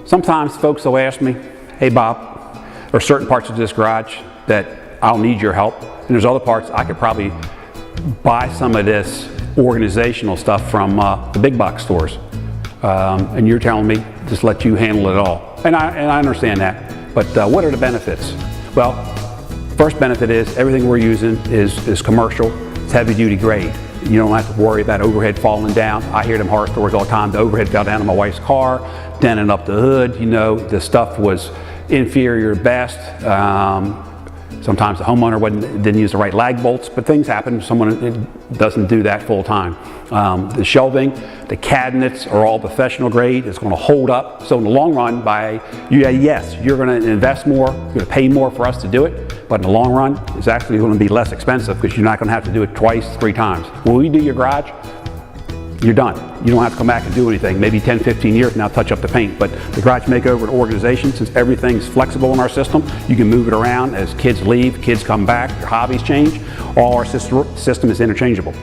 Sometimes folks will ask me, hey Bob, there are certain parts of this garage that I'll need your help, and there's other parts I could probably buy some of this organizational stuff from the big box stores. And you're telling me just let you handle it all. And I understand that, but what are the benefits? Well, first benefit is everything we're using is commercial, it's heavy duty grade. You don't have to worry about overhead falling down. I hear them horror stories all the time. The overhead fell down on my wife's car, dented up the hood. You know, the stuff was inferior at best. Sometimes the homeowner didn't use the right lag bolts, but things happen. Someone doesn't do that full time. The shelving, the cabinets are all professional grade. It's going to hold up. So in the long run, yes, you're going to invest more, you're going to pay more for us to do it, but in the long run, it's actually going to be less expensive because you're not going to have to do it twice, 3 times. When we do your garage, you're done. You don't have to come back and do anything. Maybe 10, 15 years from now, touch up the paint. But the garage makeover organization, since everything's flexible in our system, you can move it around as kids leave, kids come back, your hobbies change. All our system is interchangeable.